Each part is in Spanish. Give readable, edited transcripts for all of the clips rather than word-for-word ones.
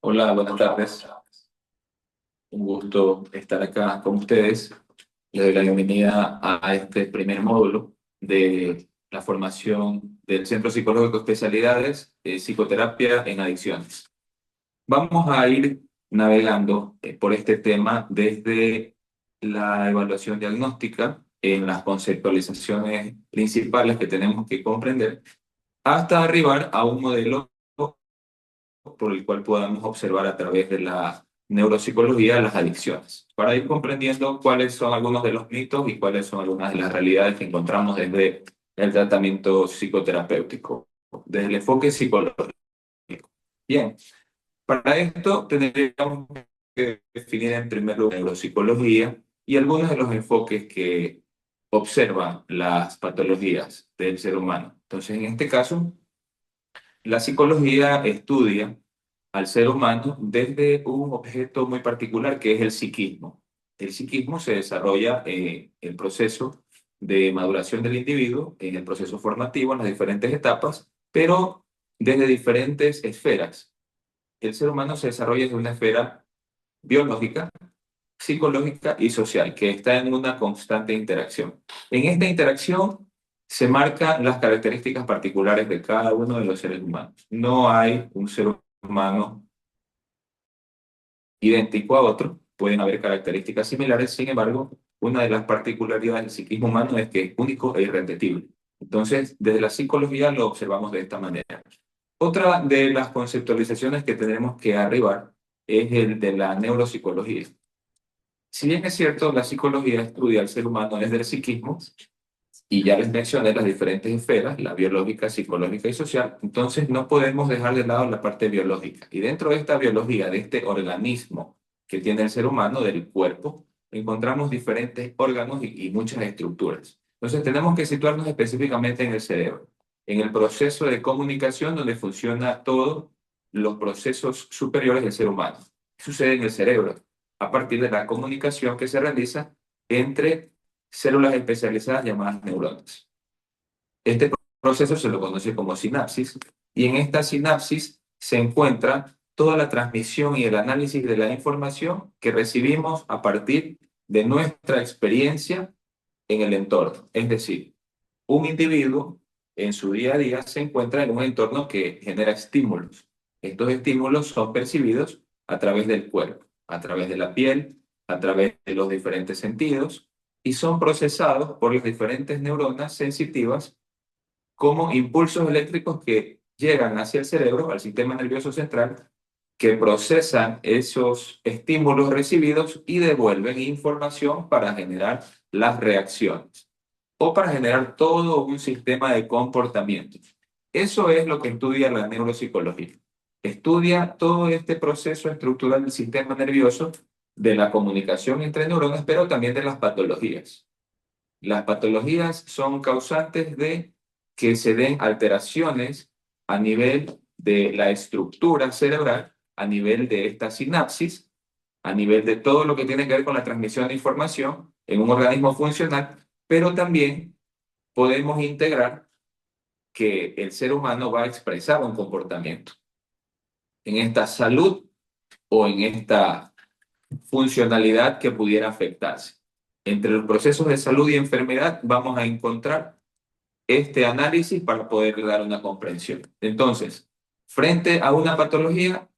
Hola, buenas tardes. Un gusto estar acá con ustedes. Les doy la bienvenida a este primer módulo de la formación del Centro Psicológico de Especialidades, Psicoterapia en Adicciones. Vamos a ir navegando por este tema desde la evaluación diagnóstica en las conceptualizaciones principales que tenemos que comprender hasta arribar a un modelo por el cual podamos observar a través de la neuropsicología las adicciones, para ir comprendiendo cuáles son algunos de los mitos y cuáles son algunas de las realidades que encontramos desde el tratamiento psicoterapéutico, desde el enfoque psicológico. Bien, para esto tendríamos que definir en primer lugar neuropsicología y algunos de los enfoques que observan las patologías del ser humano. Entonces, en este caso, la psicología estudia al ser humano desde un objeto muy particular que es el psiquismo. El psiquismo se desarrolla en el proceso de maduración del individuo, en el proceso formativo, en las diferentes etapas, pero desde diferentes esferas. El ser humano se desarrolla desde una esfera biológica, psicológica y social, que está en una constante interacción. En esta interacción se marcan las características particulares de cada uno de los seres humanos. No hay un ser humano idéntico a otro, pueden haber características similares, sin embargo, una de las particularidades del psiquismo humano es que es único e irrepetible. Entonces, desde la psicología lo observamos de esta manera. Otra de las conceptualizaciones que tenemos que arribar es el de la neuropsicología. Si bien es cierto, la psicología estudia al ser humano desde el psiquismo, y ya les mencioné las diferentes esferas, la biológica, psicológica y social, entonces no podemos dejar de lado la parte biológica. Y dentro de esta biología, de este organismo que tiene el ser humano, del cuerpo, encontramos diferentes órganos y muchas estructuras. Entonces tenemos que situarnos específicamente en el cerebro, en el proceso de comunicación donde funciona todos los procesos superiores del ser humano. ¿Qué sucede en el cerebro? A partir de la comunicación que se realiza entre células especializadas llamadas neuronas. Este proceso se lo conoce como sinapsis y en esta sinapsis se encuentra toda la transmisión y el análisis de la información que recibimos a partir de nuestra experiencia en el entorno. Es decir, un individuo en su día a día se encuentra en un entorno que genera estímulos. Estos estímulos son percibidos a través del cuerpo, a través de la piel, a través de los diferentes sentidos y son procesados por las diferentes neuronas sensitivas como impulsos eléctricos que llegan hacia el cerebro, al sistema nervioso central, que procesan esos estímulos recibidos y devuelven información para generar las reacciones o para generar todo un sistema de comportamiento. Eso es lo que estudia la neuropsicología. Estudia todo este proceso estructural del sistema nervioso, de la comunicación entre neuronas, pero también de las patologías. Las patologías son causantes de que se den alteraciones a nivel de la estructura cerebral, a nivel de esta sinapsis, a nivel de todo lo que tiene que ver con la transmisión de información en un organismo funcional, pero también podemos integrar que el ser humano va a expresar un comportamiento en esta salud o en esta funcionalidad que pudiera afectarse. Entre los procesos de salud y enfermedad vamos a encontrar este análisis para poder dar una comprensión. Entonces, frente a una patología,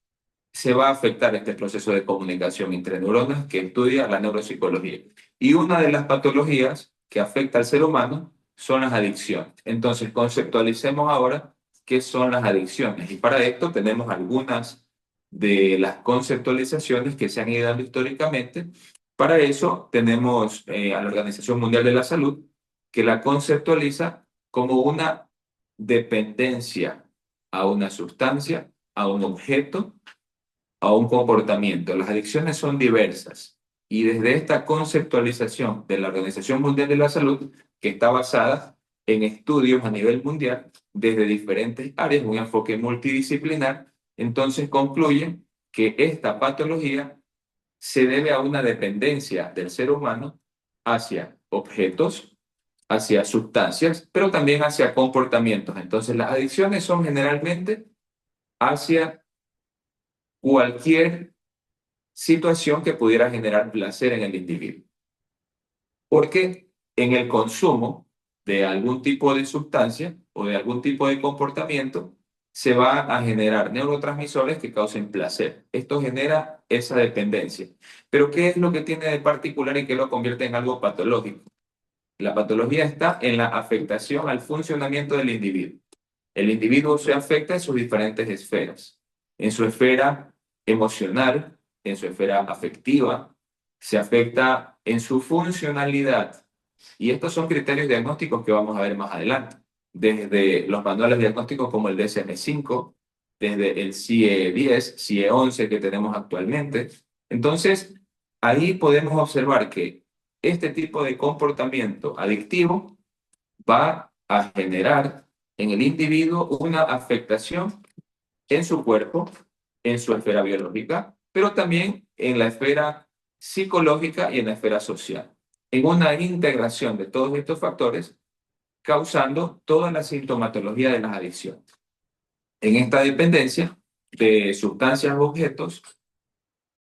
se va a afectar este proceso de comunicación entre neuronas que estudia la neuropsicología. Y una de las patologías que afecta al ser humano son las adicciones. Entonces, conceptualicemos ahora qué son las adicciones. Y para esto tenemos algunas de las conceptualizaciones que se han ido dando históricamente. Para eso tenemos a la Organización Mundial de la Salud, que la conceptualiza como una dependencia a una sustancia, a un objeto, a un comportamiento. Las adicciones son diversas y desde esta conceptualización de la Organización Mundial de la Salud, que está basada en estudios a nivel mundial desde diferentes áreas, un enfoque multidisciplinar, entonces concluyen que esta patología se debe a una dependencia del ser humano hacia objetos, hacia sustancias, pero también hacia comportamientos. Entonces las adicciones son generalmente hacia cualquier situación que pudiera generar placer en el individuo. Porque en el consumo de algún tipo de sustancia o de algún tipo de comportamiento se va a generar neurotransmisores que causen placer. Esto genera esa dependencia. Pero ¿qué es lo que tiene de particular y que lo convierte en algo patológico? La patología está en la afectación al funcionamiento del individuo. El individuo se afecta en sus diferentes esferas. En su esfera emocional, en su esfera afectiva, se afecta en su funcionalidad. Y estos son criterios diagnósticos que vamos a ver más adelante. Desde los manuales diagnósticos como el DSM-5, desde el CIE-10, CIE-11 que tenemos actualmente. Entonces, ahí podemos observar que este tipo de comportamiento adictivo va a generar en el individuo una afectación en su cuerpo, en su esfera biológica, pero también en la esfera psicológica y en la esfera social. En una integración de todos estos factores, causando toda la sintomatología de las adicciones. En esta dependencia de sustancias o objetos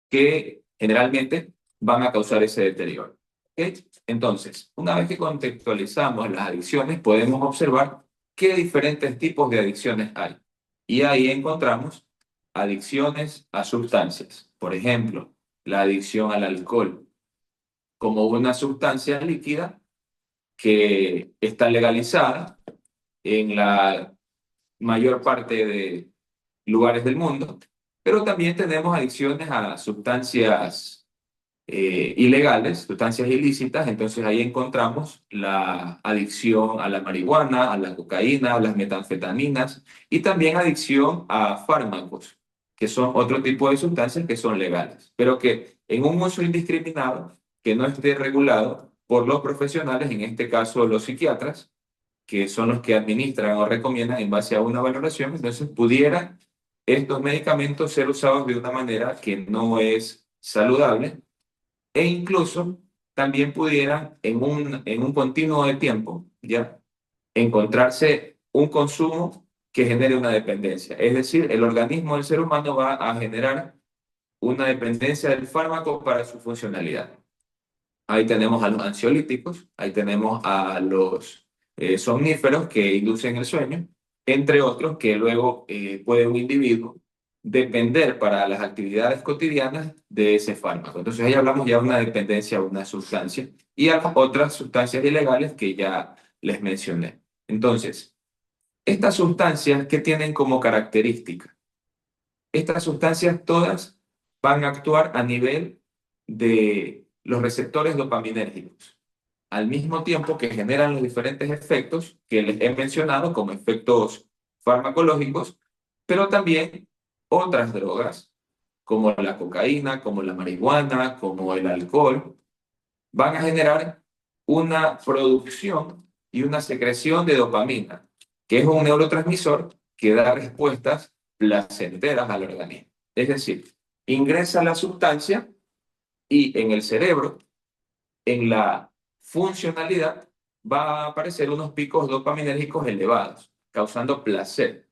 que generalmente van a causar ese deterioro. ¿Ok? Entonces, una vez que contextualizamos las adicciones, podemos observar qué diferentes tipos de adicciones hay. Y ahí encontramos adicciones a sustancias. Por ejemplo, la adicción al alcohol como una sustancia líquida que está legalizada en la mayor parte de lugares del mundo, pero también tenemos adicciones a sustancias ilegales, sustancias ilícitas, entonces ahí encontramos la adicción a la marihuana, a la cocaína, a las metanfetaminas y también adicción a fármacos, que son otro tipo de sustancias que son legales, pero que en un uso indiscriminado, que no esté regulado por los profesionales, en este caso los psiquiatras, que son los que administran o recomiendan en base a una valoración, entonces pudieran estos medicamentos ser usados de una manera que no es saludable e incluso también pudieran en un continuo de tiempo ya encontrarse un consumo que genere una dependencia. Es decir, el organismo del ser humano va a generar una dependencia del fármaco para su funcionalidad. Ahí tenemos a los ansiolíticos, ahí tenemos a los somníferos que inducen el sueño, entre otros que luego puede un individuo depender para las actividades cotidianas de ese fármaco. Entonces ahí hablamos ya de una dependencia a una sustancia y a otras sustancias ilegales que ya les mencioné. Entonces, estas sustancias, ¿qué tienen como característica? Estas sustancias todas van a actuar a nivel de los receptores dopaminérgicos, al mismo tiempo que generan los diferentes efectos que les he mencionado como efectos farmacológicos, pero también otras drogas como la cocaína, como la marihuana, como el alcohol, van a generar una producción y una secreción de dopamina, que es un neurotransmisor que da respuestas placenteras al organismo. Es decir, ingresa la sustancia y en el cerebro, en la funcionalidad, va a aparecer unos picos dopaminérgicos elevados, causando placer.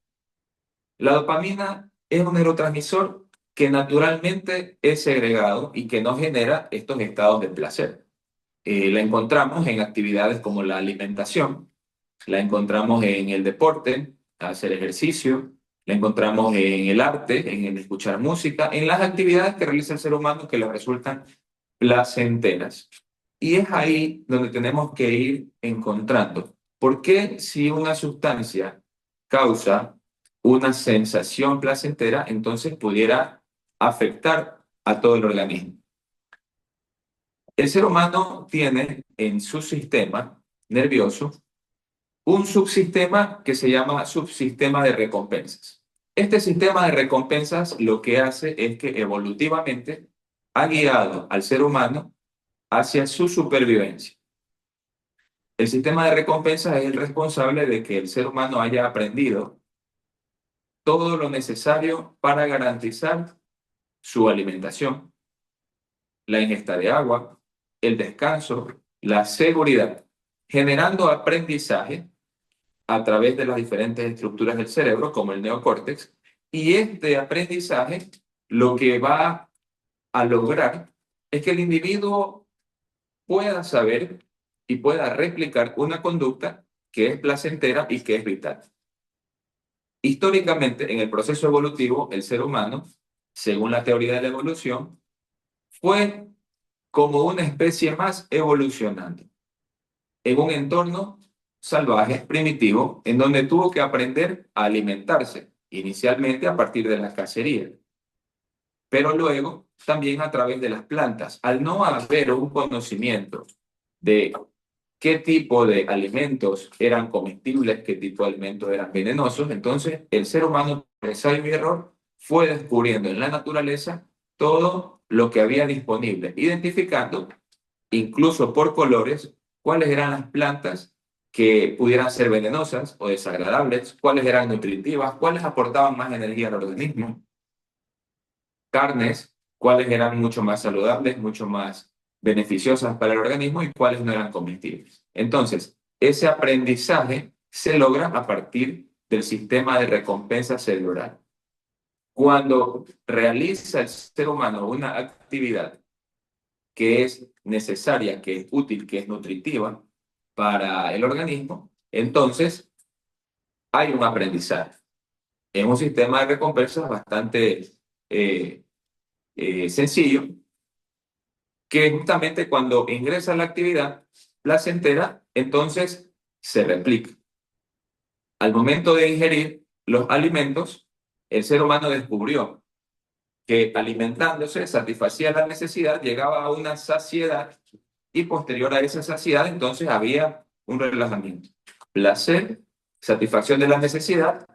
La dopamina es un neurotransmisor que naturalmente es segregado y que no genera estos estados de placer. La encontramos en actividades como la alimentación, la encontramos en el deporte, hacer ejercicio, la encontramos en el arte, en el escuchar música, en las actividades que realiza el ser humano que le resultan placenteras. Y es ahí donde tenemos que ir encontrando. ¿Por qué si una sustancia causa una sensación placentera, entonces pudiera afectar a todo el organismo? El ser humano tiene en su sistema nervioso un subsistema que se llama subsistema de recompensas. Este sistema de recompensas lo que hace es que evolutivamente ha guiado al ser humano hacia su supervivencia. El sistema de recompensas es el responsable de que el ser humano haya aprendido todo lo necesario para garantizar su alimentación, la ingesta de agua, el descanso, la seguridad, generando aprendizaje a través de las diferentes estructuras del cerebro, como el neocórtex, y este aprendizaje lo que va a lograr es que el individuo pueda saber y pueda replicar una conducta que es placentera y que es vital. Históricamente, en el proceso evolutivo, el ser humano, según la teoría de la evolución, fue como una especie más evolucionando en un entorno salvaje, primitivo, en donde tuvo que aprender a alimentarse, inicialmente a partir de la cacería, pero luego también a través de las plantas. Al no haber un conocimiento de qué tipo de alimentos eran comestibles, qué tipo de alimentos eran venenosos, entonces el ser humano, por ensayo y error, fue descubriendo en la naturaleza todo lo que había disponible, identificando incluso por colores cuáles eran las plantas que pudieran ser venenosas o desagradables, cuáles eran nutritivas, cuáles aportaban más energía al organismo, carnes, cuáles eran mucho más saludables, mucho más beneficiosas para el organismo y cuáles no eran comestibles. Entonces, ese aprendizaje se logra a partir del sistema de recompensa cerebral. Cuando realiza el ser humano una actividad que es necesaria, que es útil, que es nutritiva para el organismo, entonces hay un aprendizaje. Es un sistema de recompensas bastante eh, sencillo, que justamente cuando ingresa a la actividad placentera, entonces se replica. Al momento de ingerir los alimentos, el ser humano descubrió que alimentándose satisfacía la necesidad, llegaba a una saciedad y posterior a esa saciedad entonces había un relajamiento. Placer, satisfacción de la necesidad,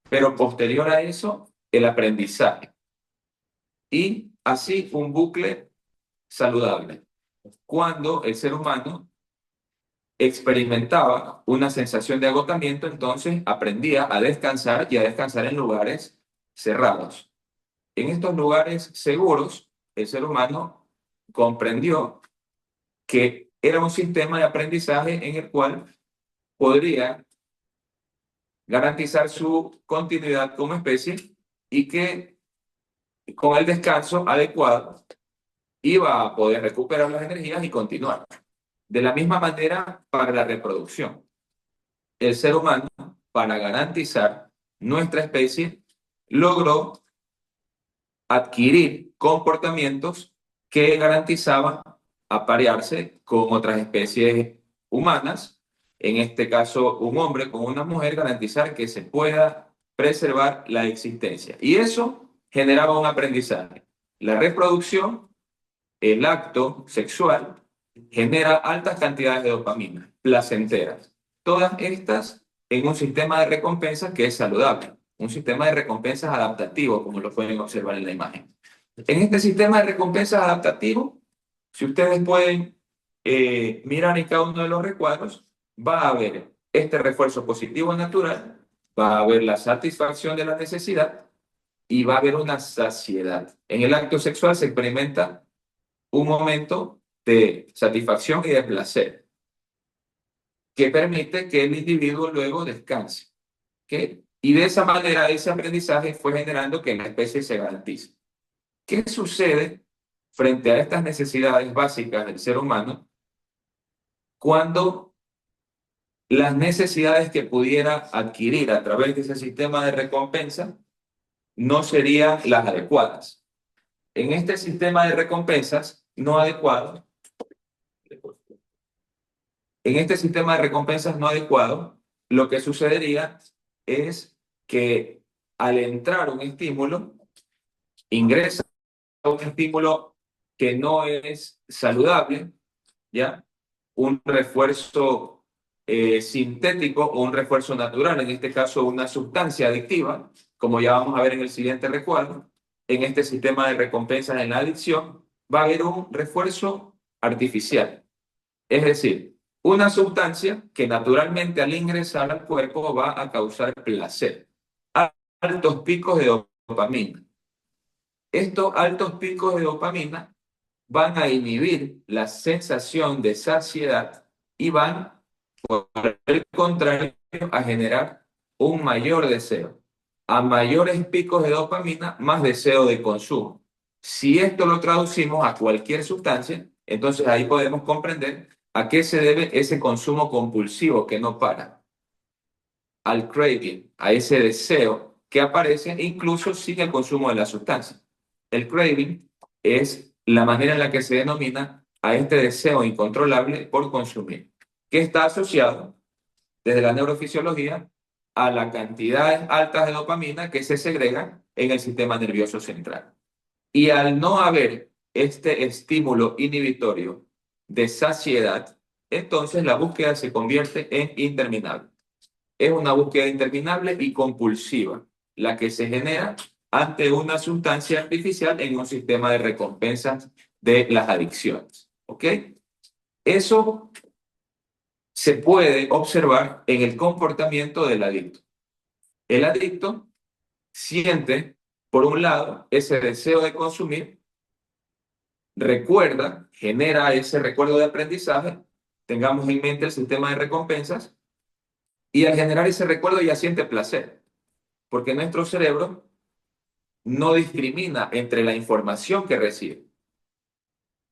pero posterior a eso el aprendizaje. Y así un bucle saludable. Cuando el ser humano experimentaba una sensación de agotamiento, entonces aprendía a descansar y a descansar en lugares cerrados. En estos lugares seguros, el ser humano comprendió que era un sistema de aprendizaje en el cual podría garantizar su continuidad como especie y que con el descanso adecuado iba a poder recuperar las energías y continuar. De la misma manera para la reproducción. El ser humano, para garantizar nuestra especie, logró adquirir comportamientos que garantizaban aparearse con otras especies humanas, en este caso un hombre con una mujer, garantizar que se pueda preservar la existencia. Y eso generaba un aprendizaje. La reproducción, el acto sexual, genera altas cantidades de dopamina, placenteras. Todas estas en un sistema de recompensas que es saludable, un sistema de recompensas adaptativo, como lo pueden observar en la imagen. En este sistema de recompensas adaptativo, si ustedes pueden mirar en cada uno de los recuadros, va a haber este refuerzo positivo natural, va a haber la satisfacción de la necesidad y va a haber una saciedad. En el acto sexual se experimenta un momento de satisfacción y de placer que permite que el individuo luego descanse. ¿Ok? Y de esa manera ese aprendizaje fue generando que la especie se garantice. ¿Qué sucede frente a estas necesidades básicas del ser humano cuando las necesidades que pudiera adquirir a través de ese sistema de recompensa no serían las adecuadas? En este sistema de recompensas no adecuado, en este sistema de recompensas no adecuado, lo que sucedería es que al entrar un estímulo, ingresa un estímulo que no es saludable, ¿ya? Un refuerzo sintético o un refuerzo natural, en este caso una sustancia adictiva, como ya vamos a ver en el siguiente recuadro, en este sistema de recompensas en la adicción, va a haber un refuerzo artificial. Es decir, una sustancia que naturalmente al ingresar al cuerpo va a causar placer. Altos picos de dopamina. Estos altos picos de dopamina van a inhibir la sensación de saciedad y van, por el contrario, a generar un mayor deseo. A mayores picos de dopamina, más deseo de consumo. Si esto lo traducimos a cualquier sustancia, entonces ahí podemos comprender a qué se debe ese consumo compulsivo que no para, al craving, a ese deseo que aparece incluso sin el consumo de la sustancia. El craving es la manera en la que se denomina a este deseo incontrolable por consumir, que está asociado desde la neurofisiología a las cantidades altas de dopamina que se segregan en el sistema nervioso central. Y al no haber este estímulo inhibitorio de saciedad, entonces la búsqueda se convierte en interminable. Es una búsqueda interminable y compulsiva, la que se genera ante una sustancia artificial en un sistema de recompensas de las adicciones. ¿Ok? Eso se puede observar en el comportamiento del adicto. El adicto siente, por un lado, ese deseo de consumir, recuerda, genera ese recuerdo de aprendizaje, tengamos en mente el sistema de recompensas, y al generar ese recuerdo ya siente placer, porque nuestro cerebro no discrimina entre la información que recibe,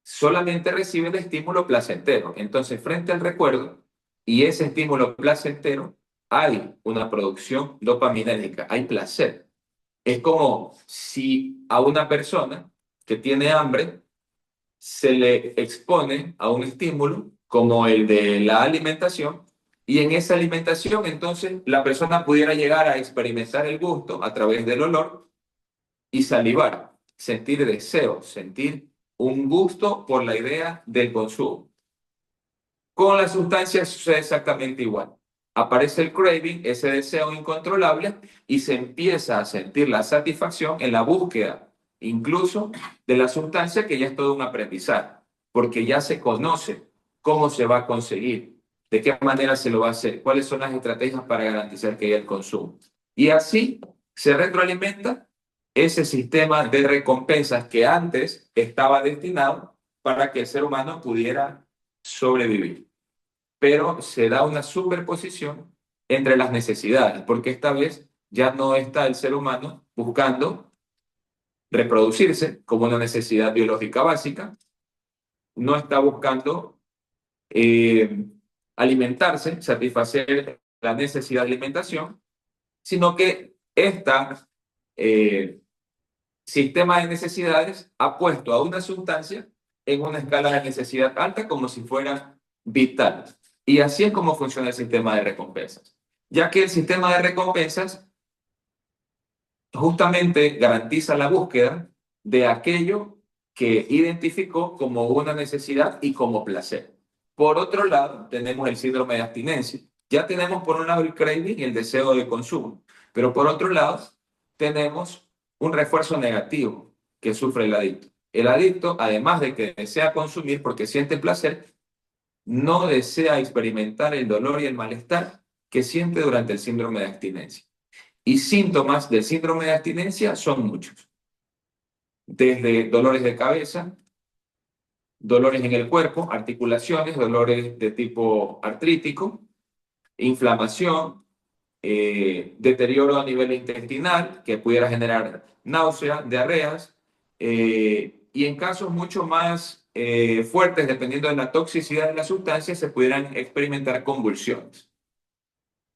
solamente recibe el estímulo placentero. Entonces, frente al recuerdo y ese estímulo placentero, hay una producción dopaminérgica, hay placer. Es como si a una persona que tiene hambre se le expone a un estímulo como el de la alimentación y en esa alimentación entonces la persona pudiera llegar a experimentar el gusto a través del olor y salivar, sentir deseo, sentir un gusto por la idea del consumo. Con la sustancia sucede exactamente igual. Aparece el craving, ese deseo incontrolable, y se empieza a sentir la satisfacción en la búsqueda, incluso de la sustancia que ya es todo un aprendizaje, porque ya se conoce cómo se va a conseguir, de qué manera se lo va a hacer, cuáles son las estrategias para garantizar que haya el consumo. Y así se retroalimenta ese sistema de recompensas que antes estaba destinado para que el ser humano pudiera sobrevivir, pero se da una superposición entre las necesidades, porque esta vez ya no está el ser humano buscando reproducirse como una necesidad biológica básica, no está buscando eh, alimentarse, satisfacer la necesidad de alimentación, sino que este sistema de necesidades ha puesto a una sustancia en una escala de necesidad alta como si fuera vital. Y así es como funciona el sistema de recompensas, ya que el sistema de recompensas justamente garantiza la búsqueda de aquello que identificó como una necesidad y como placer. Por otro lado, tenemos el síndrome de abstinencia. Ya tenemos por un lado el craving y el deseo de consumo, pero por otro lado tenemos un refuerzo negativo que sufre el adicto. El adicto, además de que desea consumir porque siente placer, no desea experimentar el dolor y el malestar que siente durante el síndrome de abstinencia. Y síntomas del síndrome de abstinencia son muchos, desde dolores de cabeza, dolores en el cuerpo, articulaciones, dolores de tipo artrítico, inflamación, deterioro a nivel intestinal que pudiera generar náuseas, diarreas, y en casos mucho más fuertes, dependiendo de la toxicidad de la sustancia, se pudieran experimentar convulsiones.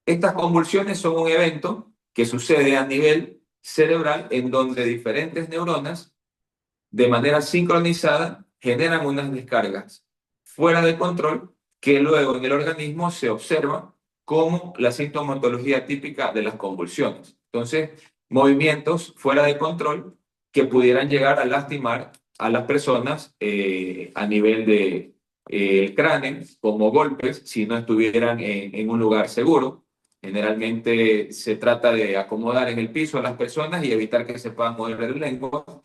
Estas convulsiones son un evento que sucede a nivel cerebral en donde diferentes neuronas de manera sincronizada generan unas descargas fuera de control que luego en el organismo se observa como la sintomatología típica de las convulsiones. Entonces, movimientos fuera de control que pudieran llegar a lastimar a las personas a nivel de el cráneo, como golpes, si no estuvieran en un lugar seguro. Generalmente se trata de acomodar en el piso a las personas y evitar que se puedan mover de lengua.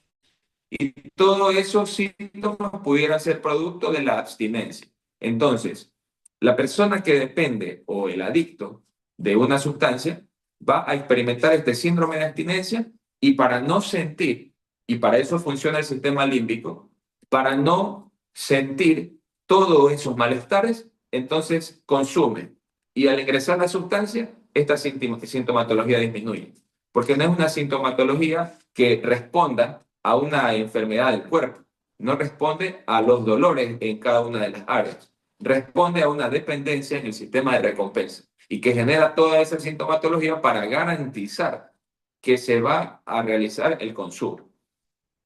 Y todos esos síntomas pudieran ser producto de la abstinencia. Entonces, la persona que depende o el adicto de una sustancia va a experimentar este síndrome de abstinencia y para no sentir, y para eso funciona el sistema límbico, para no sentir todos esos malestares, entonces consume. Y al ingresar la sustancia, esta sintomatología disminuye. porque no es una sintomatología que responda a una enfermedad del cuerpo, no responde a los dolores en cada una de las áreas, responde a una dependencia en el sistema de recompensa y que genera toda esa sintomatología para garantizar que se va a realizar el consumo.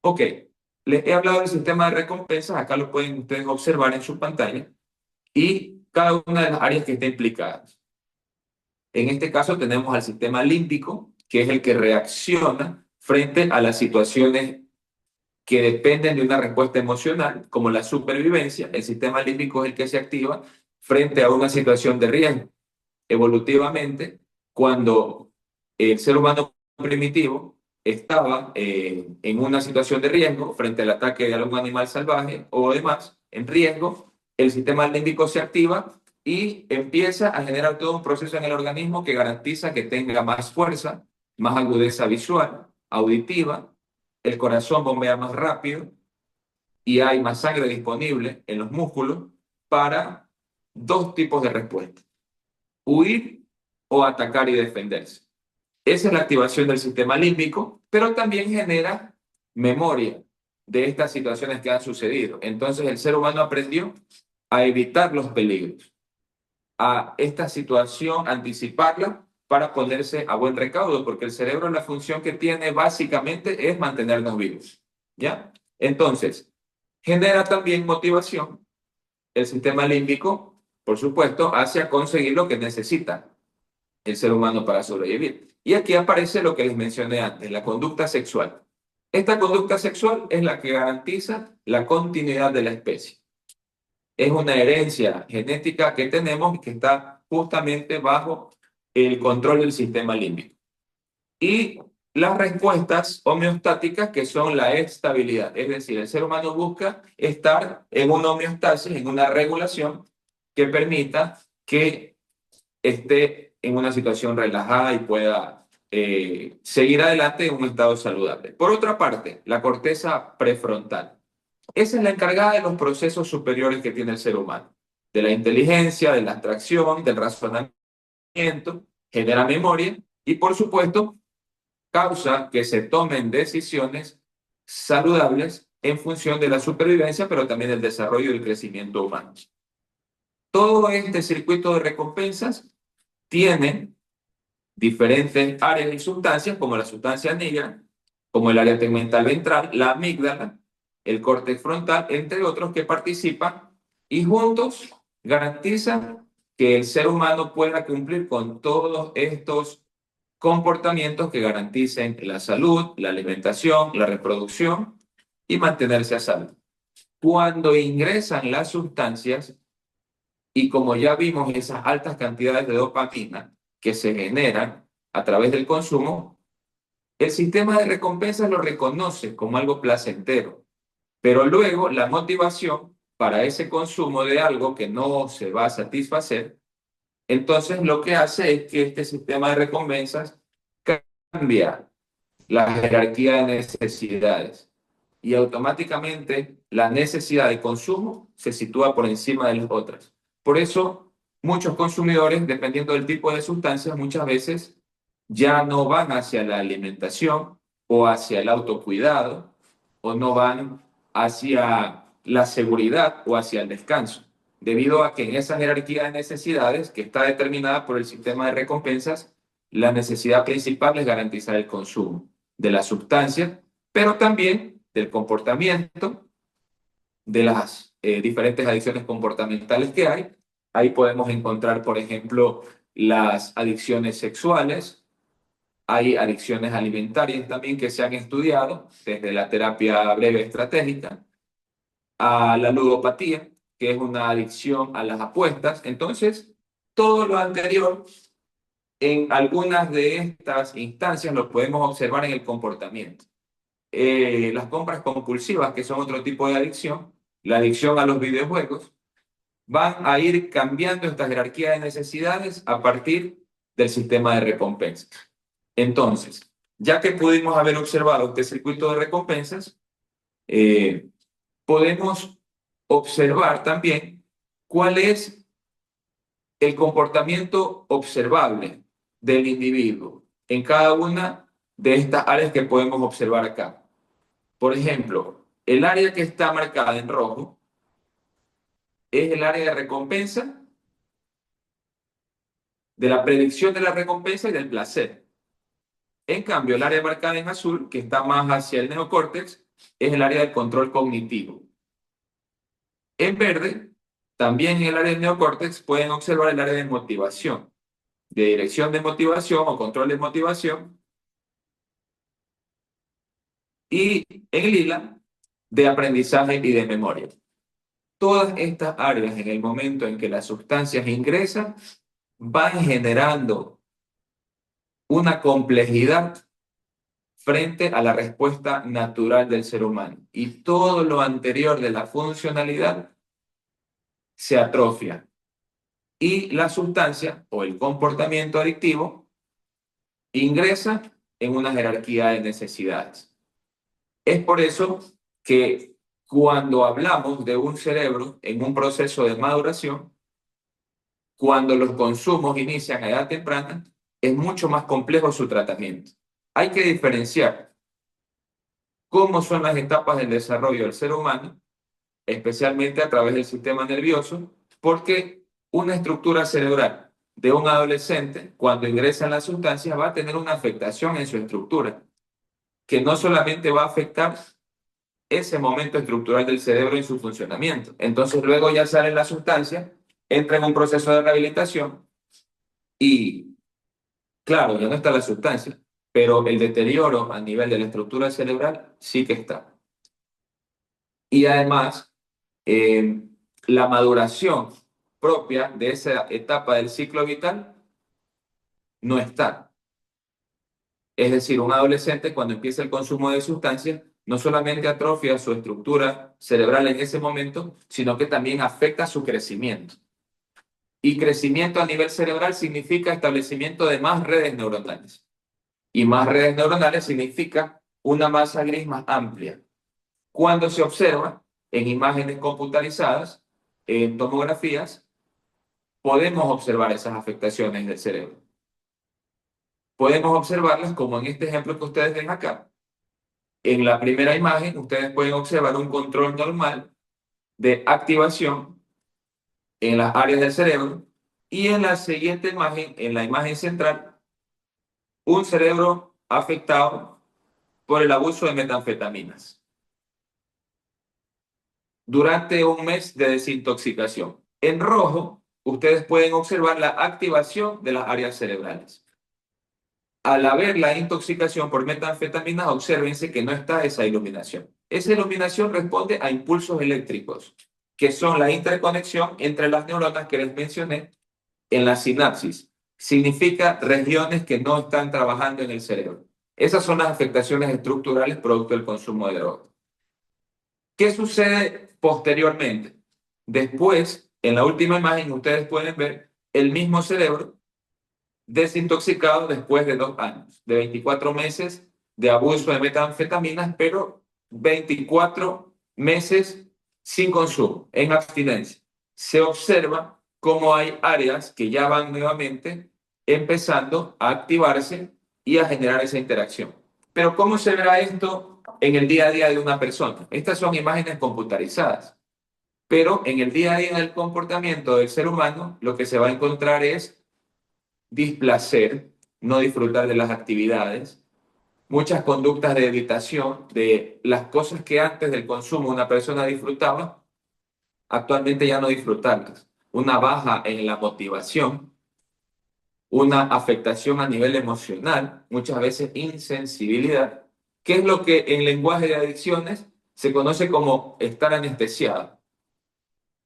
Ok, les he hablado del sistema de recompensas, acá lo pueden ustedes observar en su pantalla, y cada una de las áreas que está implicadas. En este caso tenemos al sistema límbico, que es el que reacciona frente a las situaciones que dependen de una respuesta emocional, como la supervivencia. El sistema límbico es el que se activa frente a una situación de riesgo. Evolutivamente, cuando el ser humano primitivo estaba en una situación de riesgo frente al ataque de algún animal salvaje o demás, en riesgo, el sistema límbico se activa y empieza a generar todo un proceso en el organismo que garantiza que tenga más fuerza, más agudeza visual, auditiva, el corazón bombea más rápido y hay más sangre disponible en los músculos para dos tipos de respuestas: huir o atacar y defenderse. Esa es la activación del sistema límbico, pero también genera memoria de estas situaciones que han sucedido. Entonces el ser humano aprendió a evitar los peligros, a esta situación anticiparla para ponerse a buen recaudo, porque el cerebro, la función que tiene básicamente es mantenernos vivos, ¿ya? Entonces, genera también motivación el sistema límbico, por supuesto, hacia conseguir lo que necesita el ser humano para sobrevivir. Y aquí aparece lo que les mencioné antes, la conducta sexual. Esta conducta sexual es la que garantiza la continuidad de la especie. Es una herencia genética que tenemos y que está justamente bajo el control del sistema límbico. Y las respuestas homeostáticas, que son la estabilidad, es decir, el ser humano busca estar en una homeostasis, en una regulación que permita que esté en una situación relajada y pueda seguir adelante en un estado saludable. Por otra parte, la corteza prefrontal. Esa es la encargada de los procesos superiores que tiene el ser humano, de la inteligencia, de la abstracción, del razonamiento, genera memoria y, por supuesto, causa que se tomen decisiones saludables en función de la supervivencia, pero también del desarrollo y el crecimiento humano. Todo este circuito de recompensas tiene diferentes áreas y sustancias, como la sustancia negra, como el área tegmental ventral, la amígdala, el córtex frontal, entre otros, que participan y juntos garantizan que el ser humano pueda cumplir con todos estos comportamientos que garanticen la salud, la alimentación, la reproducción y mantenerse a salvo. Cuando ingresan las sustancias, y como ya vimos esas altas cantidades de dopamina que se generan a través del consumo, el sistema de recompensas lo reconoce como algo placentero, pero luego la motivación para ese consumo de algo que no se va a satisfacer, entonces lo que hace es que este sistema de recompensas cambia la jerarquía de necesidades y automáticamente la necesidad de consumo se sitúa por encima de las otras. Por eso, muchos consumidores, dependiendo del tipo de sustancias, muchas veces ya no van hacia la alimentación o hacia el autocuidado o no van hacia la seguridad o hacia el descanso, debido a que en esa jerarquía de necesidades que está determinada por el sistema de recompensas, la necesidad principal es garantizar el consumo de las sustancias, pero también del comportamiento, de las diferentes adicciones comportamentales que hay. Ahí podemos encontrar, por ejemplo, las adicciones sexuales, hay adicciones alimentarias también que se han estudiado, desde la terapia breve estratégica a la ludopatía, que es una adicción a las apuestas. Entonces, todo lo anterior en algunas de estas instancias lo podemos observar en el comportamiento. Las compras compulsivas, que son otro tipo de adicción, la adicción a los videojuegos, van a ir cambiando esta jerarquía de necesidades a partir del sistema de recompensas. Entonces, ya que pudimos haber observado este circuito de recompensas, eh, podemos observar también cuál es el comportamiento observable del individuo en cada una de estas áreas que podemos observar acá. Por ejemplo, el área que está marcada en rojo es el área de recompensa, de la predicción de la recompensa y del placer. En cambio, el área marcada en azul, que está más hacia el neocórtex, es el área de control cognitivo. En verde, también en el área del neocórtex pueden observar el área de motivación, de dirección de motivación o control de motivación, y en lila, de aprendizaje y de memoria. Todas estas áreas, en el momento en que las sustancias ingresan, van generando una complejidad frente a la respuesta natural del ser humano. Y todo lo anterior de la funcionalidad se atrofia. Y la sustancia o el comportamiento adictivo ingresa en una jerarquía de necesidades. Es por eso que cuando hablamos de un cerebro en un proceso de maduración, cuando los consumos inician a edad temprana, es mucho más complejo su tratamiento. Hay que diferenciar cómo son las etapas del desarrollo del ser humano, especialmente a través del sistema nervioso, porque una estructura cerebral de un adolescente, cuando ingresa en la sustancia, va a tener una afectación en su estructura, que no solamente va a afectar ese momento estructural del cerebro y su funcionamiento. Entonces luego ya sale la sustancia, entra en un proceso de rehabilitación y, claro, ya no está la sustancia, pero el deterioro a nivel de la estructura cerebral sí que está. Y además, eh, la maduración propia de esa etapa del ciclo vital no está. Es decir, un adolescente cuando empieza el consumo de sustancias no solamente atrofia su estructura cerebral en ese momento, sino que también afecta su crecimiento. Y crecimiento a nivel cerebral significa establecimiento de más redes neuronales. Y más redes neuronales significa una masa gris más amplia. Cuando se observa en imágenes computarizadas, en tomografías, podemos observar esas afectaciones del cerebro. Podemos observarlas como en este ejemplo que ustedes ven acá. En la primera imagen, ustedes pueden observar un control normal de activación en las áreas del cerebro y en la siguiente imagen, en la imagen central, un cerebro afectado por el abuso de metanfetaminas durante un mes de desintoxicación. En rojo, ustedes pueden observar la activación de las áreas cerebrales. Al haber la intoxicación por metanfetaminas, obsérvense que no está esa iluminación. Esa iluminación responde a impulsos eléctricos, que son la interconexión entre las neuronas que les mencioné en la sinapsis. Significa regiones que no están trabajando en el cerebro. Esas son las afectaciones estructurales producto del consumo de drogas. ¿Qué sucede posteriormente? Después, en la última imagen, ustedes pueden ver el mismo cerebro desintoxicado después de 2 años, de 24 meses de abuso de metanfetaminas, pero 24 meses sin consumo, en abstinencia. Se observa cómo hay áreas que ya van nuevamente empezando a activarse y a generar esa interacción. Pero ¿cómo se verá esto en el día a día de una persona? Estas son imágenes computarizadas, pero en el día a día del comportamiento del ser humano, lo que se va a encontrar es displacer, no disfrutar de las actividades, muchas conductas de evitación de las cosas que antes del consumo una persona disfrutaba, actualmente ya no disfrutarlas, una baja en la motivación, una afectación a nivel emocional, muchas veces insensibilidad, que es lo que en lenguaje de adicciones se conoce como estar anestesiado.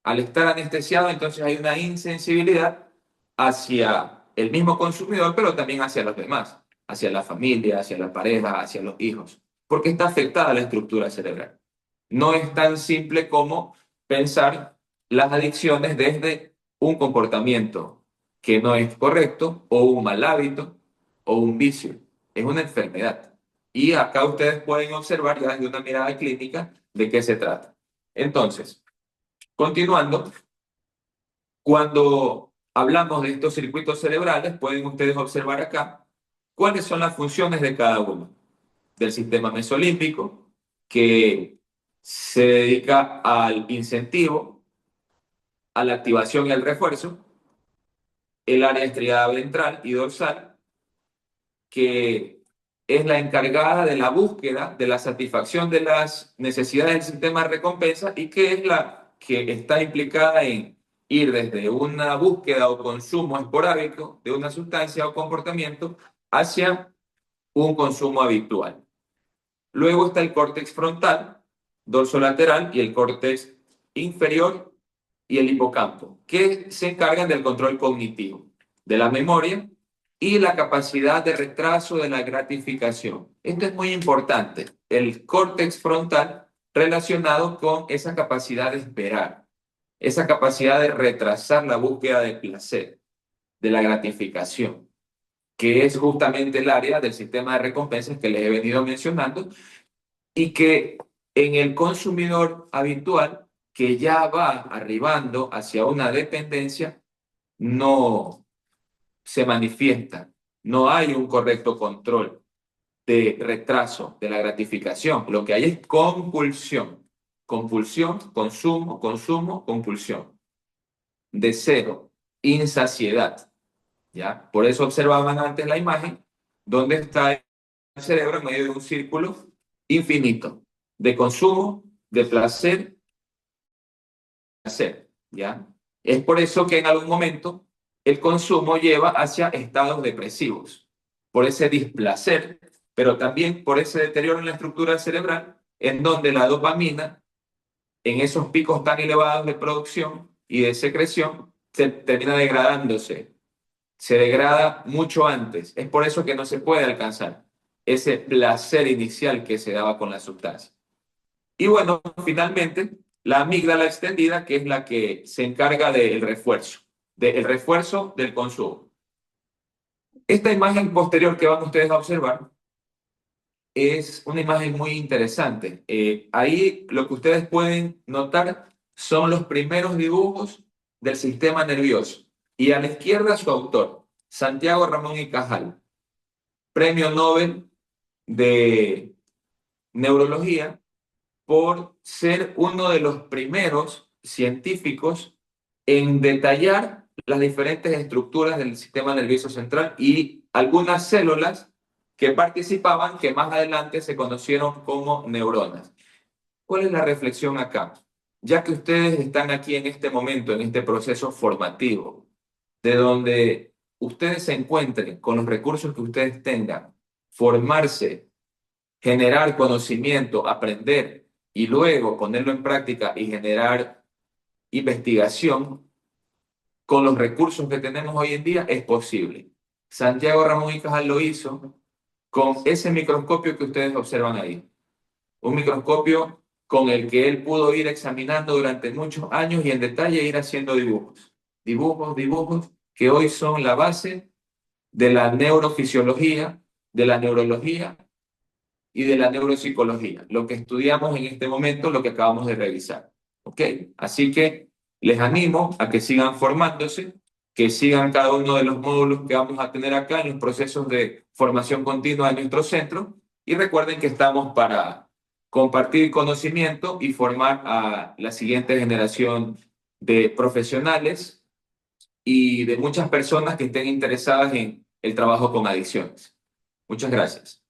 Al estar anestesiado, entonces hay una insensibilidad hacia el mismo consumidor, pero también hacia los demás, hacia la familia, hacia la pareja, hacia los hijos, porque está afectada la estructura cerebral. No es tan simple como pensar las adicciones desde un comportamiento que no es correcto o un mal hábito o un vicio. Es una enfermedad. Y acá ustedes pueden observar ya desde una mirada clínica de qué se trata. Entonces, continuando, cuando hablamos de estos circuitos cerebrales, pueden ustedes observar acá ¿Cuáles son las funciones de cada uno? Del sistema mesolímbico, que se dedica al incentivo, a la activación y al refuerzo, el área estriada ventral y dorsal, que es la encargada de la búsqueda, de la satisfacción de las necesidades del sistema de recompensa y que es la que está implicada en ir desde una búsqueda o consumo esporádico de una sustancia o comportamiento hacia un consumo habitual. Luego está el córtex frontal, dorsolateral y el córtex inferior y el hipocampo, que se encargan del control cognitivo, de la memoria y la capacidad de retraso de la gratificación. Esto es muy importante. El córtex frontal relacionado con esa capacidad de esperar, esa capacidad de retrasar la búsqueda del placer, de la gratificación, que es justamente el área del sistema de recompensas que les he venido mencionando y que en el consumidor habitual que ya va arribando hacia una dependencia no se manifiesta, no hay un correcto control de retraso de la gratificación, lo que hay es compulsión, compulsión, consumo, consumo, compulsión, deseo, insaciedad, ¿ya? Por eso observaban antes la imagen donde está el cerebro en medio de un círculo infinito de consumo, de placer, ¿ya? Es por eso que en algún momento el consumo lleva hacia estados depresivos, por ese displacer, pero también por ese deterioro en la estructura cerebral, en donde la dopamina, en esos picos tan elevados de producción y de secreción, se termina degradándose, se degrada mucho antes. Es por eso que no se puede alcanzar ese placer inicial que se daba con la sustancia. Y bueno, finalmente, la amígdala extendida, que es la que se encarga del refuerzo del consumo. Esta imagen posterior que van ustedes a observar es una imagen muy interesante. Ahí lo que ustedes pueden notar son los primeros dibujos del sistema nervioso. Y a la izquierda su autor, Santiago Ramón y Cajal, premio Nobel de Neurología por ser uno de los primeros científicos en detallar las diferentes estructuras del sistema nervioso central y algunas células que participaban que más adelante se conocieron como neuronas. ¿Cuál es la reflexión acá? Ya que ustedes están aquí en este momento, en este proceso formativo, de donde ustedes se encuentren con los recursos que ustedes tengan, formarse, generar conocimiento, aprender y luego ponerlo en práctica y generar investigación con los recursos que tenemos hoy en día es posible. Santiago Ramón y Cajal lo hizo con ese microscopio que ustedes observan ahí. Un microscopio con el que él pudo ir examinando durante muchos años y en detalle ir haciendo dibujos. Dibujos, dibujos que hoy son la base de la neurofisiología, de la neurología y de la neuropsicología, lo que estudiamos en este momento, lo que acabamos de revisar. ¿Ok? Así que les animo a que sigan formándose, que sigan cada uno de los módulos que vamos a tener acá en los procesos de formación continua de nuestro centro y recuerden que estamos para compartir conocimiento y formar a la siguiente generación de profesionales y de muchas personas que estén interesadas en el trabajo con adicciones. Muchas gracias.